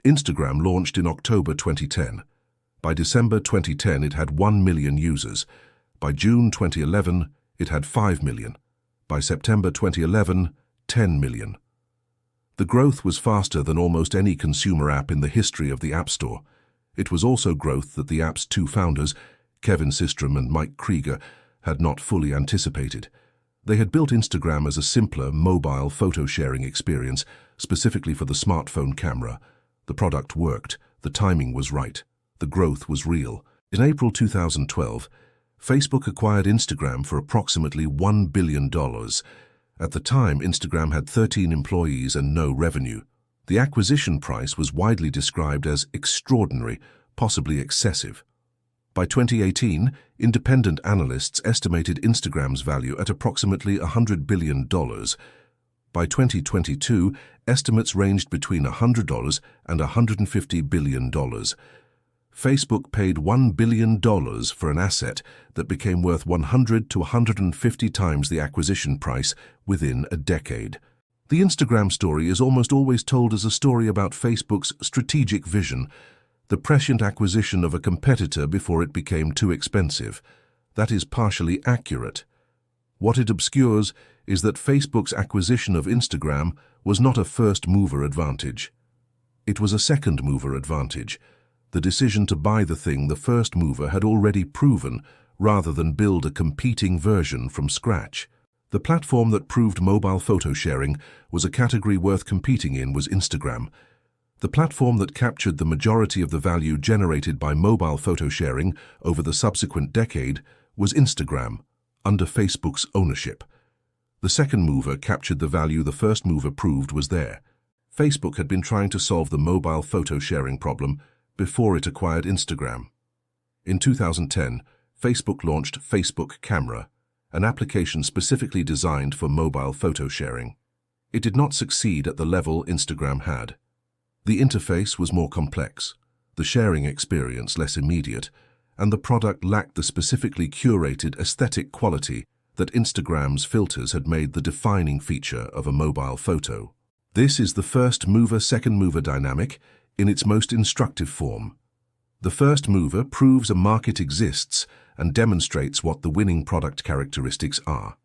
Instagram launched in October 2010. By December 2010, it had 1 million users. By June 2011, it had 5 million. By September 2011, 10 million. The growth was faster than almost any consumer app in the history of the App Store. It was also growth that the app's two founders, Kevin Systrom and Mike Krieger, had not fully anticipated. They had built Instagram as a simpler, mobile photo-sharing experience, specifically for the smartphone camera. The product worked, the timing was right, the growth was real. In April 2012, Facebook acquired Instagram for approximately $1 billion. At the time, Instagram had 13 employees and no revenue. The acquisition price was widely described as extraordinary, possibly excessive. By 2018, independent analysts estimated Instagram's value at approximately $100 billion. By 2022, estimates ranged between $100 and $150 billion. Facebook paid $1 billion for an asset that became worth 100 to 150 times the acquisition price within a decade. The Instagram story is almost always told as a story about Facebook's strategic vision, the prescient acquisition of a competitor before it became too expensive. That is partially accurate. What it obscures is that Facebook's acquisition of Instagram was not a first-mover advantage. It was a second-mover advantage, the decision to buy the thing the first mover had already proven, rather than build a competing version from scratch. The platform that proved mobile photo sharing was a category worth competing in was Instagram. The platform that captured the majority of the value generated by mobile photo sharing over the subsequent decade was Instagram, under Facebook's ownership. The second mover captured the value the first mover proved was there. Facebook had been trying to solve the mobile photo sharing problem before it acquired Instagram. In 2010, Facebook launched Facebook Camera, an application specifically designed for mobile photo sharing. It did not succeed at the level Instagram had. The interface was more complex, the sharing experience less immediate, and the product lacked the specifically curated aesthetic quality that Instagram's filters had made the defining feature of a mobile photo. This is the first mover-second mover dynamic in its most instructive form. The first mover proves a market exists and demonstrates what the winning product characteristics are.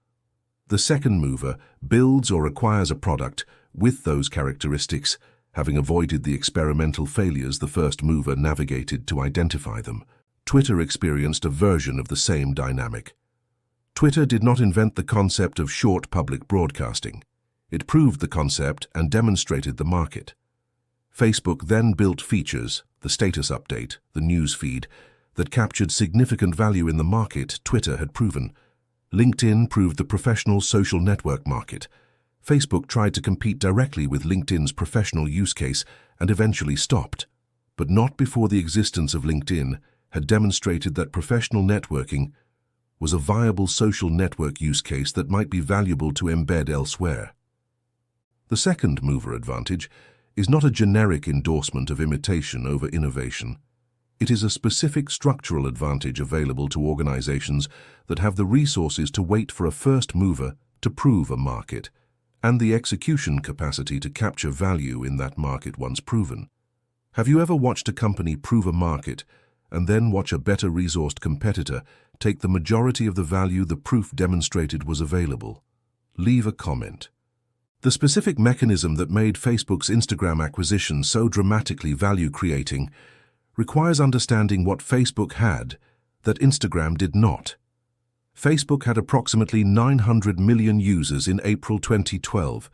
The second mover builds or acquires a product with those characteristics, having avoided the experimental failures the first mover navigated to identify them. Twitter experienced a version of the same dynamic. Twitter did not invent the concept of short public broadcasting. It proved the concept and demonstrated the market. Facebook then built features, the status update, the news feed, that captured significant value in the market Twitter had proven. LinkedIn proved the professional social network market. Facebook tried to compete directly with LinkedIn's professional use case and eventually stopped, but not before the existence of LinkedIn had demonstrated that professional networking was a viable social network use case that might be valuable to embed elsewhere. The second mover advantage is not a generic endorsement of imitation over innovation. It is a specific structural advantage available to organizations that have the resources to wait for a first mover to prove a market, and the execution capacity to capture value in that market once proven. Have you ever watched a company prove a market and then watch a better resourced competitor take the majority of the value the proof demonstrated was available? Leave a comment. The specific mechanism that made Facebook's Instagram acquisition so dramatically value-creating requires understanding what Facebook had that Instagram did not. Facebook had approximately 900 million users in April 2012.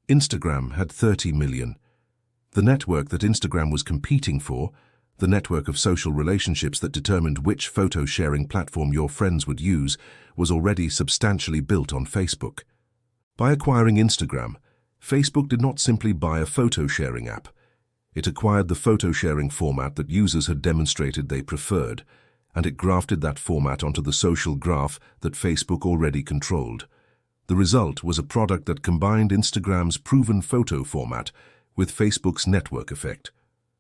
Instagram had 30 million. The network that Instagram was competing for, the network of social relationships that determined which photo-sharing platform your friends would use, was already substantially built on Facebook. By acquiring Instagram, Facebook did not simply buy a photo-sharing app. It acquired the photo-sharing format that users had demonstrated they preferred, and it grafted that format onto the social graph that Facebook already controlled. The result was a product that combined Instagram's proven photo format with Facebook's network effect,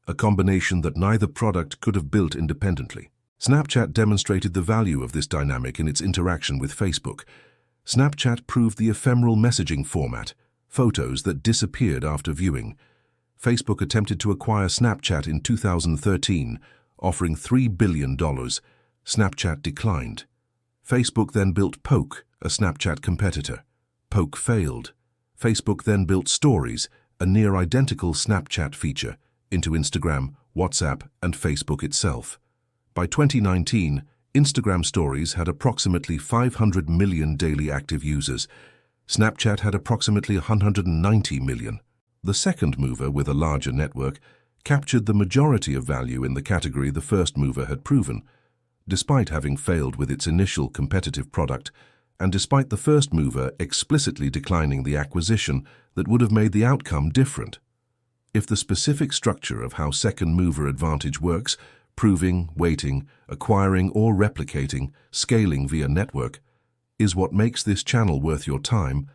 a combination that neither product could have built independently. Snapchat demonstrated the value of this dynamic in its interaction with Facebook. Snapchat proved the ephemeral messaging format, photos that disappeared after viewing. Facebook attempted to acquire Snapchat in 2013, offering $3 billion. Snapchat declined. Facebook then built Poke, a Snapchat competitor. Poke failed. Facebook then built Stories, a near-identical Snapchat feature, into Instagram, WhatsApp, and Facebook itself. By 2019, Instagram Stories had approximately 500 million daily active users. Snapchat had approximately 190 million. The second mover, with a larger network, captured the majority of value in the category the first mover had proven. Despite having failed with its initial competitive product, and despite the first mover explicitly declining the acquisition that would have made the outcome different. If the specific structure of how second mover advantage works, proving, waiting, acquiring or replicating, scaling via network, is what makes this channel worth your time,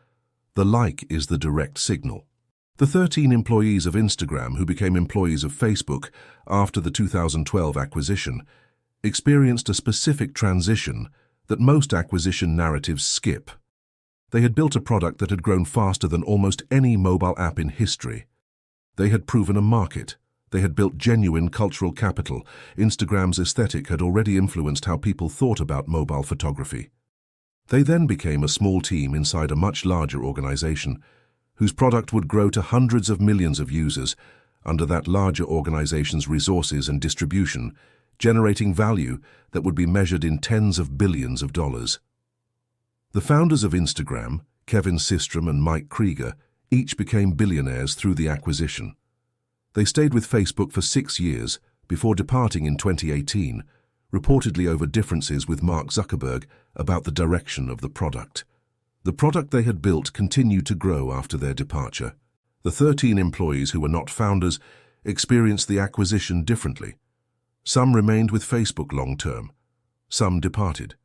the like is the direct signal. The 13 employees of Instagram who became employees of Facebook after the 2012 acquisition experienced a specific transition that most acquisition narratives skip. They had built a product that had grown faster than almost any mobile app in history. They had proven a market. They had built genuine cultural capital. Instagram's aesthetic had already influenced how people thought about mobile photography. They then became a small team inside a much larger organization, whose product would grow to hundreds of millions of users under that larger organization's resources and distribution, generating value that would be measured in tens of billions of dollars. The founders of Instagram, Kevin Systrom and Mike Krieger, each became billionaires through the acquisition. They stayed with Facebook for 6 years before departing in 2018, reportedly over differences with Mark Zuckerberg about the direction of the product. The product they had built continued to grow after their departure. The 13 employees who were not founders experienced the acquisition differently. Some remained with Facebook long-term. Some departed.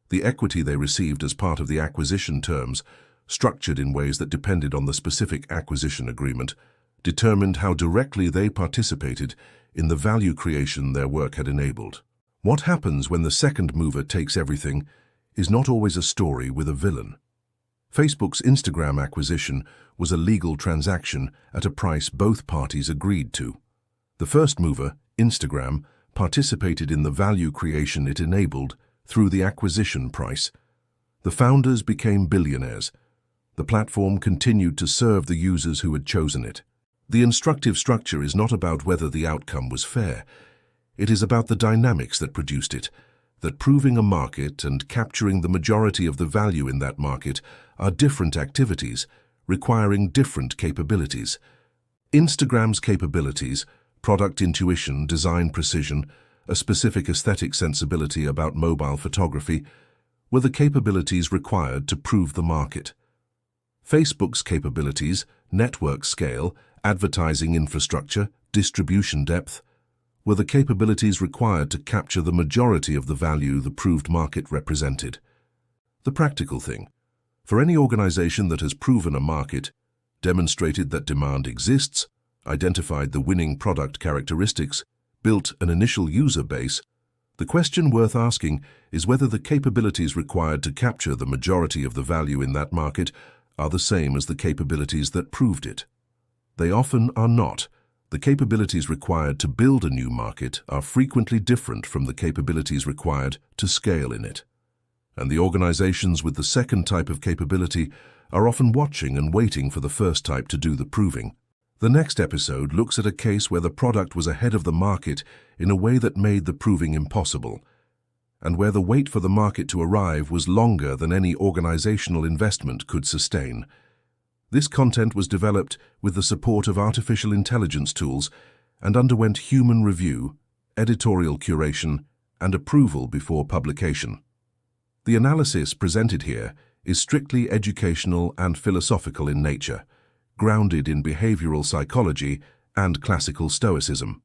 The equity they received as part of the acquisition terms, structured in ways that depended on the specific acquisition agreement, determined how directly they participated in the value creation their work had enabled. What happens when the second mover takes everything is not always a story with a villain. Facebook's Instagram acquisition was a legal transaction at a price both parties agreed to. The first mover, Instagram, participated in the value creation it enabled through the acquisition price. The founders became billionaires. The platform continued to serve the users who had chosen it. The instructive structure is not about whether the outcome was fair. It is about the dynamics that produced it, that proving a market and capturing the majority of the value in that market are different activities, requiring different capabilities. Instagram's capabilities, product intuition, design precision, a specific aesthetic sensibility about mobile photography, were the capabilities required to prove the market. Facebook's capabilities, network scale, advertising infrastructure, distribution depth, were the capabilities required to capture the majority of the value the proved market represented. The practical thing, for any organization that has proven a market, demonstrated that demand exists, identified the winning product characteristics, built an initial user base, the question worth asking is whether the capabilities required to capture the majority of the value in that market are the same as the capabilities that proved it. They often are not. The capabilities required to build a new market are frequently different from the capabilities required to scale in it. And the organizations with the second type of capability are often watching and waiting for the first type to do the proving. The next episode looks at a case where the product was ahead of the market in a way that made the proving impossible, and where the wait for the market to arrive was longer than any organizational investment could sustain. This content was developed with the support of artificial intelligence tools and underwent human review, editorial curation, and approval before publication. The analysis presented here is strictly educational and philosophical in nature, grounded in behavioral psychology and classical Stoicism.